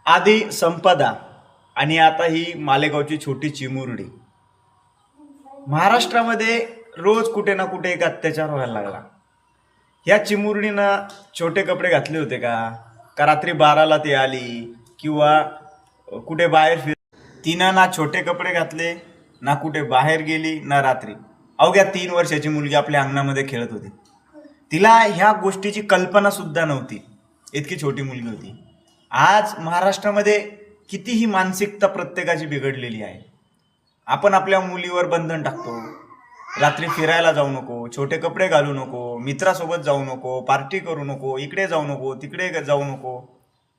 आधी संपदा आणि आता ही मालेगावची छोटी चिमुरडी. महाराष्ट्रामध्ये रोज कुठे ना कुठे एक अत्याचार व्हायला लागला. ह्या चिमुरडीनं छोटे कपडे घातले होते का का रात्री 12ला ती आली किंवा कुठे बाहेर तिनं ना छोटे कपडे घातले, ना कुठे बाहेर गेली, ना रात्री. अवघ्या 3 वर्षाची मुलगी आपल्या अंगणामध्ये खेळत होती. तिला ह्या गोष्टीची कल्पना सुद्धा नव्हती. इतकी छोटी मुलगी होती. आज महाराष्ट्रामध्ये कितीही मानसिकता प्रत्येकाची बिघडलेली आहे. आपण आपल्या मुलीवर बंधन टाकतो. रात्री फिरायला जाऊ नको, छोटे कपडे घालू नको, मित्रासोबत जाऊ नको, पार्टी करू नको, इकडे जाऊ नको, तिकडे जाऊ नको,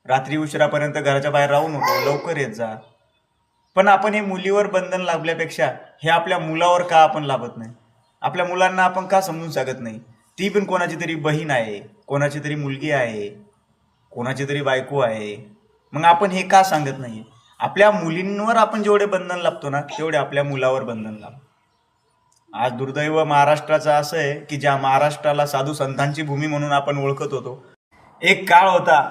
रात्री उशिरापर्यंत घराच्या बाहेर राहू नको, लवकर येत जा. पण आपण हे मुलीवर बंधन लाभल्यापेक्षा हे आपल्या मुलावर का आपण लाभत नाही? आपल्या मुलांना आपण का समजून सांगत नाही? ती पण कोणाची तरी बहीण आहे, कोणाची तरी मुलगी आहे, कोणाची तरी बायको आहे. मग आपण हे का सांगत नाही? आपल्या मुलींवर आपण जेवढे बंधन लाभतो ना, तेवढे आपल्या मुलावर बंधन लाभ. आज दुर्दैव महाराष्ट्राचं असं आहे की ज्या महाराष्ट्राला साधू संतांची भूमी म्हणून आपण ओळखत होतो, एक काळ होता,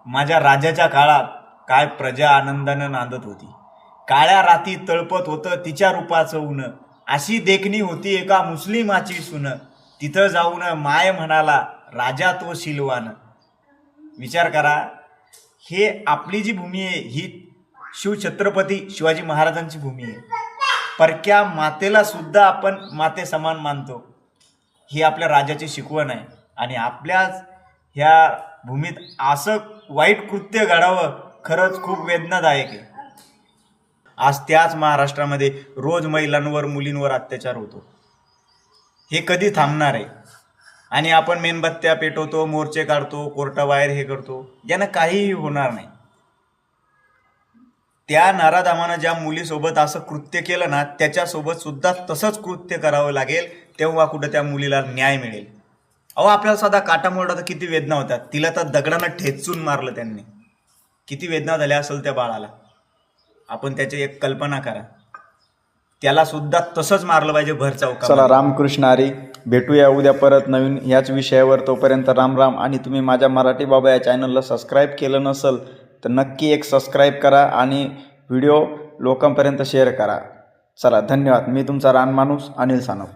माझ्या राजाच्या काळात काय प्रजा आनंदानं नांदत होती. काळ्या राती तळपत होतं तिच्या रूपाचं ऊन, अशी देखणी होती एका मुस्लिमाची सून. तिथं जाऊन माय म्हणाला राजा तो शिलवान. विचार करा, हे आपली जी भूमी आहे ही शिवछत्रपती शिवाजी महाराजांची भूमी आहे. परक्या मातेला सुद्धा आपण माते समान मानतो. ही आपल्या राजाची शिकवण आहे. आणि आपल्याच ह्या भूमीत असं वाईट कृत्य घडावं खरंच खूप वेदनादायक आहे. आज त्याच महाराष्ट्रामध्ये रोज महिलांवर मुलींवर अत्याचार होतो. हे कधी थांबणार आहे? आणि आपण मेणबत्त्या पेटवतो, मोर्चे काढतो, कोर्टाबाहेर हे करतो, यानं काहीही होणार नाही. त्या नराधमानं ज्या मुलीसोबत असं कृत्य केलं ना, त्याच्यासोबत सुद्धा तसंच कृत्य करावं लागेल, तेव्हा कुठं त्या मुलीला न्याय मिळेल. अहो, आपल्याला साधा काटा मोडला तर किती वेदना होतात. तिला तर दगडानं ठेचून मारलं त्यांनी. किती वेदना झाल्या असेल त्या बाळाला. आपण त्याची एक कल्पना करा. त्याला सुद्धा तसंच मारलं पाहिजे भर चौकात. चला, रामकृष्ण हरी. भेटूया उद्या परत नवीन याच विषयावर. तोपर्यंत राम राम. आणि तुम्ही माझ्या मराठी बाबा या चॅनलला सबस्क्राईब केलं नसेल तर नक्की एक सबस्क्राईब करा आणि व्हिडिओ लोकांपर्यंत शेअर करा. चला, धन्यवाद. मी तुमचा रान माणूस अनिल सानप.